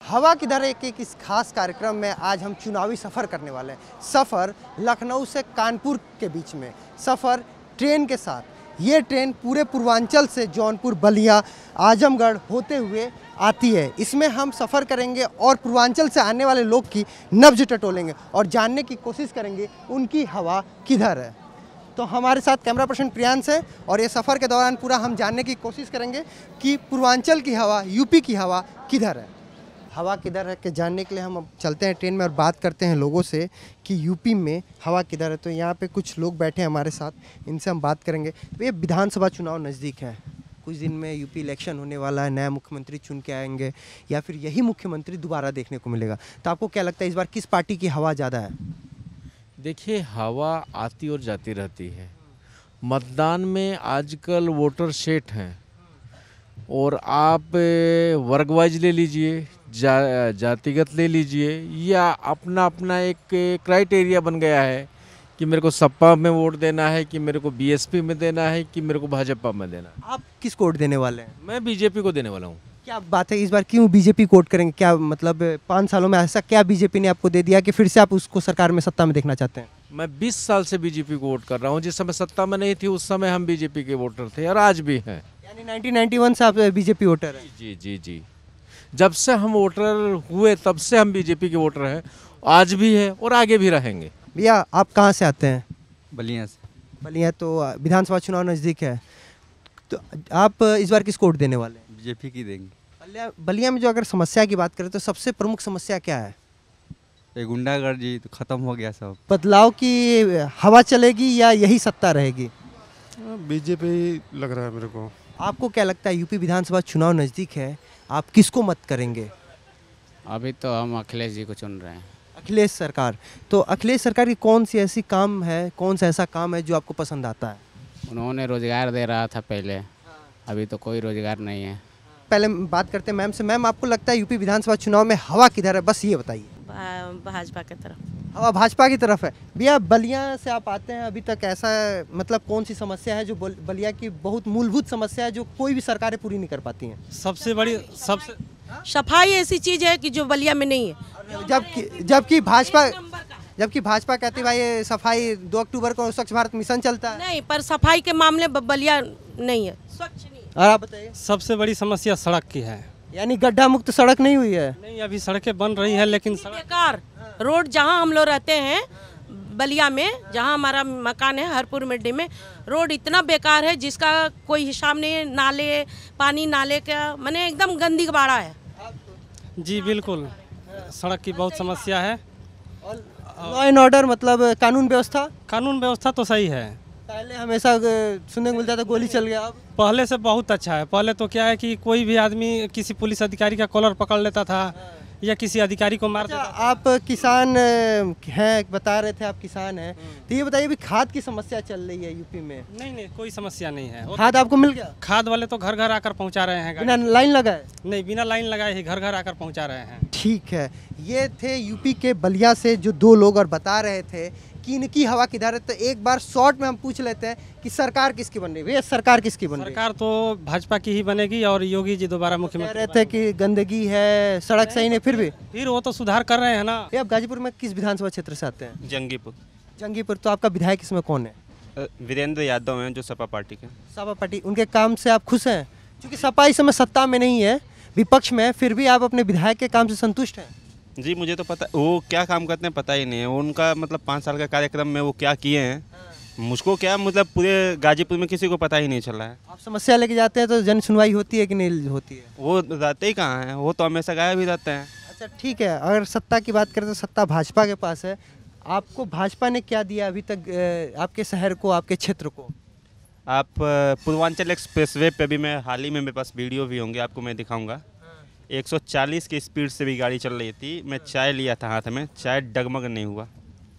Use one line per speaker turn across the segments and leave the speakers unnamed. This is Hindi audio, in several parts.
हवा किधर है के इस खास कार्यक्रम में आज हम चुनावी सफ़र करने वाले हैं। सफ़र लखनऊ से कानपुर के बीच में, सफ़र ट्रेन के साथ। ये ट्रेन पूरे पूर्वांचल से जौनपुर, बलिया, आजमगढ़ होते हुए आती है। इसमें हम सफ़र करेंगे और पूर्वांचल से आने वाले लोग की नब्ज टटोलेंगे और जानने की कोशिश करेंगे उनकी हवा किधर है। तो हमारे साथ कैमरा पर्सन प्रियांश है और ये सफ़र के दौरान पूरा हम जानने की कोशिश करेंगे कि पूर्वांचल की हवा, यूपी की हवा किधर है। हवा किधर है के जानने के लिए हम अब चलते हैं ट्रेन में और बात करते हैं लोगों से कि यूपी में हवा किधर है। तो यहाँ पे कुछ लोग बैठे हैं हमारे साथ, इनसे हम बात करेंगे। ये विधानसभा चुनाव नज़दीक है, कुछ दिन में यूपी इलेक्शन होने वाला है, नया मुख्यमंत्री चुन के आएंगे या फिर यही मुख्यमंत्री दोबारा देखने को मिलेगा। तो आपको क्या लगता है इस बार किस पार्टी की हवा ज़्यादा है?
देखिए, हवा आती और जाती रहती है। मतदान में आजकल वोटर सेट हैं और आप वर्ग वाइज ले लीजिए, जातिगत ले लीजिए, या अपना अपना एक क्राइटेरिया बन गया है कि मेरे को सपा में वोट देना है, कि मेरे को बीएसपी में देना है, कि मेरे को भाजपा में देना है।
आप किसको वोट देने वाले हैं?
मैं बीजेपी को देने वाला हूँ।
क्या बात है, इस बार क्यों बीजेपी को वोट करेंगे? क्या मतलब 5 सालों में ऐसा क्या बीजेपी ने आपको दे दिया कि फिर से आप उसको सरकार में, सत्ता में देखना चाहते हैं?
मैं 20 साल से बीजेपी को वोट कर रहा हूँ। जिस समय सत्ता में नहीं थी उस समय हम बीजेपी के वोटर थे और आज भी हैं।
यानी 1991 से आप बीजेपी वोटर हैं?
जी जी जी, जब से हम वोटर हुए तब से हम बीजेपी के वोटर हैं, आज भी है और आगे भी रहेंगे।
भैया आप कहाँ से आते हैं?
बलिया से।
बलिया। तो विधानसभा चुनाव नज़दीक है, तो आप इस बार किसको वोट देने वाले हैं?
बीजेपी की देंगे।
बलिया में जो अगर समस्या की बात करें तो सबसे प्रमुख समस्या क्या है?
ये गुंडागर्दी तो खत्म हो गया सब।
बदलाव की हवा चलेगी या यही सत्ता रहेगी?
बीजेपी लग रहा है मेरे को।
आपको क्या लगता है यूपी विधानसभा चुनाव नज़दीक है, आप किसको मत करेंगे?
अभी तो हम अखिलेश जी को चुन रहे हैं।
अखिलेश सरकार। तो अखिलेश सरकार की कौन सी ऐसी काम है, कौन सा ऐसा काम है जो आपको पसंद आता है?
उन्होंने रोजगार दे रहा था पहले, अभी तो कोई रोजगार नहीं है।
पहले बात करते हैं मैम से। मैम आपको लगता है यूपी विधानसभा चुनाव में हवा किधर है, बस ये बताइए।
भाजपा की तरफ।
हवा भाजपा की तरफ है। भैया बलिया से आप आते हैं, अभी तक ऐसा मतलब कौन सी समस्या है जो बलिया की बहुत मूलभूत समस्या है जो कोई भी सरकारें पूरी नहीं कर पाती हैं?
सबसे बड़ी
सफाई ऐसी चीज है कि जो बलिया में नहीं है।
जबकि भाजपा कहती भाई ये सफाई 2 अक्टूबर को स्वच्छ भारत मिशन चलता है।
नहीं, पर सफाई के मामले बलिया नहीं है, स्वच्छ नहीं है।
और आप बताइए।
सबसे बड़ी समस्या सड़क की है।
यानी गड्ढा मुक्त सड़क नहीं हुई है?
नहीं, अभी सड़कें बन रही है लेकिन
बेकार रोड। जहां हम लोग रहते हैं बलिया में, जहां हमारा मकान है हरपुर मिड्डी में, रोड इतना बेकार है जिसका कोई हिसाब नहीं है। नाले, पानी नाले का माने एकदम गंदी बाड़ा है।
जी बिल्कुल, सड़क की बहुत समस्या है।
लॉ एंड ऑर्डर मतलब कानून व्यवस्था
तो सही है।
पहले हमेशा सुनने को मिलता था गोली चल गया, अब
पहले से बहुत अच्छा है। पहले तो क्या है कि कोई भी आदमी किसी पुलिस अधिकारी का कॉलर पकड़ लेता था या किसी अधिकारी को मार देता था।
आप किसान हैं, बता रहे थे आप किसान हैं, तो ये बताइए भी खाद की समस्या चल रही है यूपी में?
नहीं, कोई समस्या नहीं है।
खाद आपको मिल गया?
खाद वाले तो घर घर आकर पहुंचा रहे हैं,
बिना लाइन लगाए?
नहीं, बिना लाइन लगाए ही घर घर आकर पहुंचा रहे हैं।
ठीक है, ये थे यूपी के बलिया से जो 2 लोग और बता रहे थे कि इनकी हवा किधर है। तो एक बार शॉर्ट में हम पूछ लेते हैं कि सरकार किसकी बन रही है? सरकार किसकी बन रही है?
सरकार तो भाजपा की ही बनेगी और योगी जी दोबारा मुख्यमंत्री।
कह रहे थे कि गंदगी है, सड़क सही नहीं, फिर
वो तो सुधार कर रहे हैं ना।
ये आप गाजीपुर में किस विधानसभा क्षेत्र से आते हैं?
जंगीपुर।
तो आपका विधायक इसमें कौन है?
वीरेंद्र यादव हैं जो सपा पार्टी के।
सपा पार्टी, उनके काम से आप खुश हैं? क्योंकि सपा इस समय सत्ता में नहीं है, विपक्ष में है, फिर भी आप अपने विधायक के काम से संतुष्ट हैं?
जी, मुझे तो पता वो क्या काम करते हैं पता ही नहीं है। उनका मतलब 5 साल का कार्यक्रम में वो क्या किए हैं, मुझको क्या मतलब पूरे गाजीपुर में किसी को पता ही नहीं चला है।
आप समस्या लेके जाते हैं तो जन सुनवाई होती है कि नहीं होती है?
वो रहते ही कहाँ हैं, वो तो हमेशा गायब ही रहते हैं।
अच्छा ठीक है, अगर सत्ता की बात करें तो सत्ता भाजपा के पास है। आपको भाजपा ने क्या दिया अभी तक आपके शहर को, आपके क्षेत्र को?
आप पूर्वांचल एक्सप्रेसवे पे भी मैं हाल ही में मेरे पास वीडियो भी होंगे, आपको मैं दिखाऊंगा। 140 की स्पीड से भी गाड़ी चल रही थी। मैं चाय लिया था हाथ में, चाय डगमग नहीं हुआ।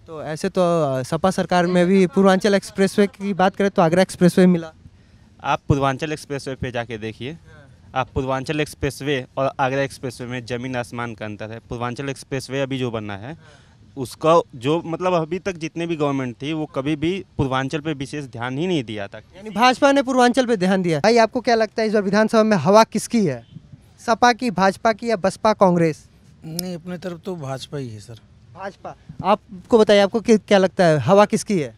तो ऐसे तो सपा सरकार में भी पूर्वांचल एक्सप्रेसवे की बात करें तो आगरा एक्सप्रेसवे मिला।
आप पूर्वांचल एक्सप्रेसवे पे जाके देखिए, आप पूर्वांचल एक्सप्रेसवे और आगरा एक्सप्रेसवे में ज़मीन आसमान का अंतर है। पूर्वांचल एक्सप्रेसवे अभी जो बनना है उसका जो मतलब अभी तक जितने भी गवर्नमेंट थी वो कभी भी पूर्वांचल पे विशेष ध्यान ही नहीं दिया था।
यानी भाजपा ने पूर्वांचल पे ध्यान दिया। भाई आपको क्या लगता है इस बार विधानसभा में हवा किसकी है? सपा की, भाजपा की या बसपा कांग्रेस?
नहीं, अपने तरफ तो भाजपा ही है सर।
भाजपा। आपको बताइए, आपको क्या लगता है, हवा किसकी है?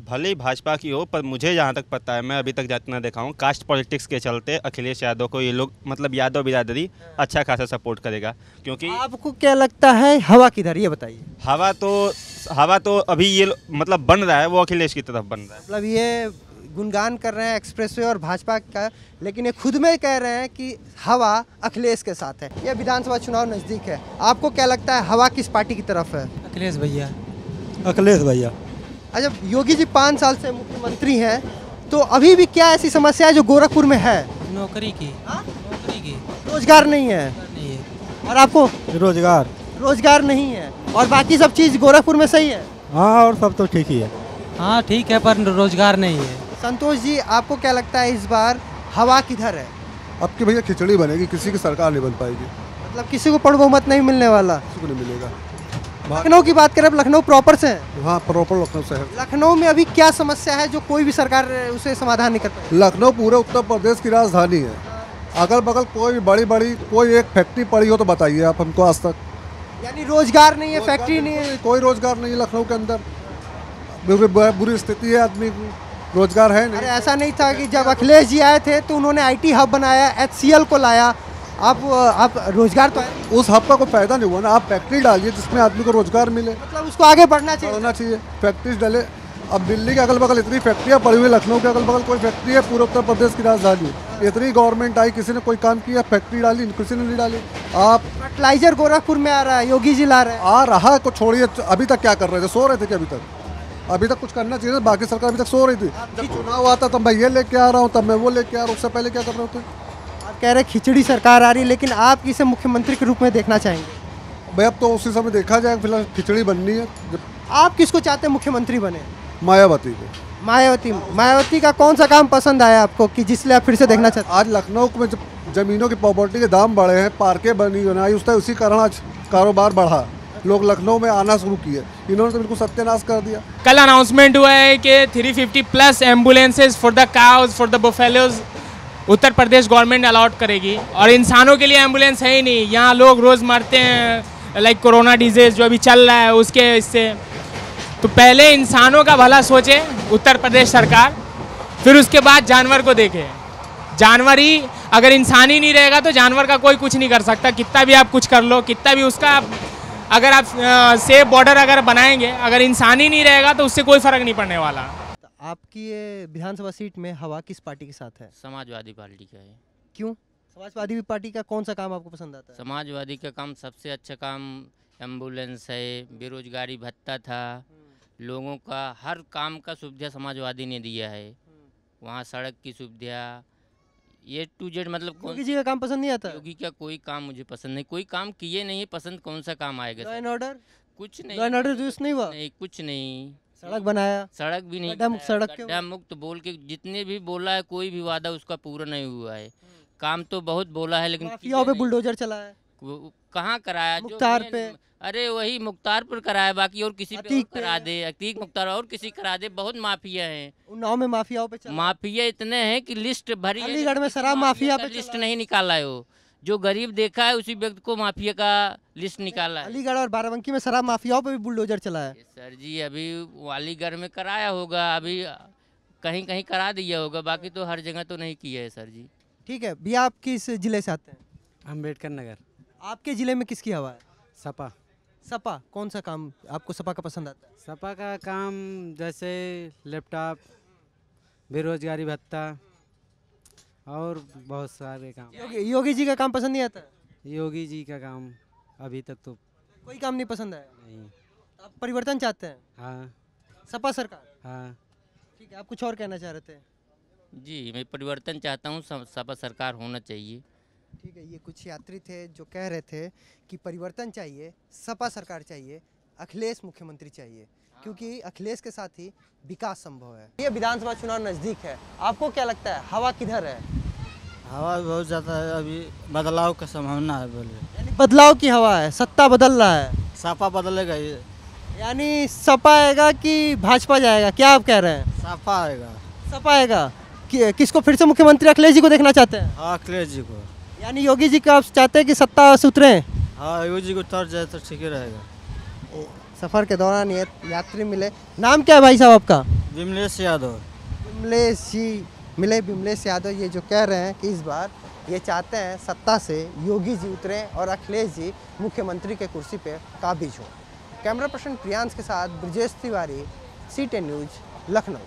भले ही भाजपा की हो, पर मुझे जहाँ तक पता है, मैं अभी तक जितना देखा हूँ, कास्ट पॉलिटिक्स के चलते अखिलेश यादव को ये लोग मतलब यादव बिरादरी अच्छा खासा सपोर्ट करेगा। क्योंकि
आपको क्या लगता है हवा किधर, ये बताइए।
हवा तो अभी ये मतलब बन रहा है, वो अखिलेश की तरफ बन रहा है।
मतलब ये गुणगान कर रहे हैं एक्सप्रेसवे और भाजपा का, लेकिन ये खुद में कह रहे हैं कि हवा अखिलेश के साथ है। ये विधानसभा चुनाव नज़दीक है, आपको क्या लगता है हवा किस पार्टी की तरफ है?
अखिलेश भैया।
अखिलेश भैया।
अच्छा, योगी जी 5 साल से मुख्यमंत्री हैं, तो अभी भी क्या ऐसी समस्या है जो गोरखपुर में है?
नौकरी की। नौकरी की।
रोजगार नहीं है।
नहीं है।
और आपको? रोजगार नहीं है, और बाकी सब चीज़ गोरखपुर में सही है?
हाँ, और सब तो ठीक ही है।
हाँ ठीक है, पर रोजगार नहीं है।
संतोष जी, आपको क्या लगता है इस बार हवा किधर है?
अब की भैया खिचड़ी बनेगी, किसी की सरकार नहीं बन पाएगी,
मतलब किसी को पूर्ण बहुमत नहीं मिलने वाला?
किसी को नहीं मिलेगा।
लखनऊ की बात करें, लखनऊ प्रॉपर से हैं?
हाँ, प्रॉपर लखनऊ शहर।
लखनऊ में अभी क्या समस्या है जो कोई भी सरकार उसे समाधान नहीं कर पाई?
लखनऊ पूरे उत्तर प्रदेश की राजधानी है। अगल बगल कोई बड़ी कोई एक फैक्ट्री पड़ी हो तो बताइए आप हमको आज तक।
यानी रोजगार नहीं है, फैक्ट्री नहीं है,
कोई रोजगार नहीं है लखनऊ के अंदर। बुरी स्थिति है, आदमी को रोजगार है नहीं।
अरे ऐसा नहीं था कि जब अखिलेश जी आए थे तो उन्होंने IT हब बनाया, HCL को लाया, आप रोजगार तो है।
उस हब का कोई फायदा नहीं हुआ ना। आप फैक्ट्री डालिए जिसमें आदमी को रोजगार मिले,
मतलब उसको आगे बढ़ना चाहिए।
फैक्ट्री डाले। अब दिल्ली के अगल बगल इतनी फैक्ट्रियाँ पड़ी हुई, लखनऊ के अगल बगल कोई फैक्ट्री है? पूरे उत्तर प्रदेश की राजधानी इतनी गवर्नमेंट आई, किसी ने कोई काम किया? फैक्ट्री डाली, किसी ने नहीं डाली। आप
फर्टिलाइजर गोरखपुर में आ रहा है, योगी जी ला रहे हैं।
आ रहा को छोड़िए, अभी तक क्या कर रहे थे? सो रहे थे क्या? अभी तक कुछ करना चाहिए ना। बाकी सरकार अभी तक सो रही थी। जब चुनाव आता तब मैं ये लेके आ रहा हूँ, तब मैं वो लेके आ रहा हूँ। उससे पहले क्या कर रहे थे?
आप कह रहे खिचड़ी सरकार आ रही, लेकिन आप इसे मुख्यमंत्री के रूप में देखना चाहेंगे?
भाई अब तो उसी समय देखा जाएगा, फिलहाल खिचड़ी बननी है।
आप किसको चाहते हैं मुख्यमंत्री बने?
मायावती को।
मायावती का कौन सा काम पसंद आया आपको कि जिसलिए आप फिर से देखना चाहते हैं?
आज लखनऊ में जमीनों की प्रॉपर्टी के दाम बढ़े हैं, पार्कें बनाई, उसी कारण आज कारोबार बढ़ा, लोग लखनऊ में आना शुरू किए। इन्होंने तो बिल्कुल सत्यानाश कर दिया।
कल अनाउंसमेंट हुआ है कि 350+ ambulances for the cows, for the buffaloes Uttar Pradesh government allot करेगी, और इंसानों के लिए एम्बुलेंस है ही नहीं। यहाँ लोग रोज़ मरते हैं, लाइक कोरोना डिजीज़ जो अभी चल रहा है उसके इससे। तो पहले इंसानों का भला सोचे उत्तर प्रदेश सरकार, फिर उसके बाद जानवर को देखे। जानवर ही, अगर इंसान ही नहीं रहेगा तो जानवर का कोई कुछ नहीं कर सकता। कितना भी आप कुछ कर लो, कितना भी उसका, अगर आप सेफ बॉर्डर अगर बनाएंगे, अगर इंसान ही नहीं रहेगा तो उससे कोई फ़र्क नहीं पड़ने वाला।
आपकी ये विधानसभा सीट में हवा किस पार्टी के साथ है?
समाजवादी पार्टी का है।
क्यों? समाजवादी पार्टी का कौन सा काम आपको पसंद आता है?
समाजवादी का काम सबसे अच्छा काम एम्बुलेंस है, बेरोजगारी भत्ता था, लोगों का हर काम का सुविधा समाजवादी ने दिया है। वहाँ सड़क की सुविधा A to Z, मतलब
योगी जी का काम पसंद नहीं आता?
योगी का कोई काम मुझे पसंद नहीं, कोई काम किए नहीं पसंद, कौन सा काम आएगा?
लॉ एंड ऑर्डर
कुछ नहीं।
लॉ एंड ऑर्डर यूज नहीं हुआ?
नहीं, कुछ नहीं।
सड़क बनाया?
सड़क भी नहीं। गड्ढा मुक्त बोल के जितने भी बोला है, कोई भी वादा उसका पूरा नहीं हुआ है। काम तो बहुत बोला है, लेकिन
माफियाओं पे बुलडोजर चलाया है।
कहाँ कराया?
मुख्तार पे।
अरे वही मुख्तार पर कराया, बाकी और किसी पे करा दे। अतीक मुख्तार और किसी करा दे। बहुत माफिया हैं
उन्नाव में, माफियाओं पे चला।
माफिया इतने हैं कि लिस्ट भरी है।
अलीगढ़ में शराब माफिया पे
लिस्ट नहीं निकाला है। वो जो गरीब देखा है उसी व्यक्ति को माफिया का लिस्ट निकाला है।
अलीगढ़ और बाराबंकी में शराब माफियाओं पे भी बुलडोजर चला है।
सर जी, अभी अलीगढ़ में कराया होगा, अभी कहीं कहीं करा दिया होगा, बाकी तो हर जगह तो नहीं किया है सर जी।
ठीक है भैया, आप किस जिले से आते हैं?
अम्बेडकर नगर।
आपके जिले में किसकी हवा है?
सपा।
सपा कौन सा काम आपको सपा का पसंद आता है?
सपा का काम जैसे लैपटॉप, बेरोजगारी भत्ता और बहुत सारे काम।
योगी जी का काम पसंद नहीं आता?
योगी जी का काम अभी तक तो
कोई काम नहीं पसंद आया?
नहीं।
आप परिवर्तन चाहते हैं?
हाँ।
सपा सरकार?
हाँ।
ठीक है, आप कुछ और कहना चाह रहे थे?
जी, मैं परिवर्तन चाहता हूँ, सपा सरकार होना चाहिए।
ठीक है, ये कुछ यात्री थे जो कह रहे थे कि परिवर्तन चाहिए, सपा सरकार चाहिए, अखिलेश मुख्यमंत्री चाहिए, क्योंकि अखिलेश के साथ ही विकास संभव है। ये विधानसभा चुनाव नज़दीक है, आपको क्या लगता है हवा किधर है?
हवा बहुत ज़्यादा है, अभी बदलाव का संभावना है। बोले
यानी बदलाव की हवा है, सत्ता बदल रहा है।
सपा बदलेगा ये,
यानी सपा आएगा कि भाजपा जाएगा, क्या आप कह रहे हैं?
सपा आएगा।
सपा आएगा। किसको फिर से मुख्यमंत्री? अखिलेश जी को देखना चाहते हैं?
हाँ, अखिलेश जी को।
यानी योगी जी का आप चाहते हैं कि सत्ता से उतरें?
हाँ योगी जी को उतर जाए तो ठीक ही रहेगा।
सफ़र के दौरान ये यात्री मिले। नाम क्या है भाई साहब आपका?
विमलेश यादव।
विमलेश जी मिले। विमलेश यादव ये जो कह रहे हैं कि इस बार ये चाहते हैं सत्ता से योगी जी उतरें और अखिलेश जी मुख्यमंत्री के कुर्सी पे काबिज हो। कैमरा पर्सन प्रियांश के साथ ब्रजेश तिवारी, CTN न्यूज़, लखनऊ।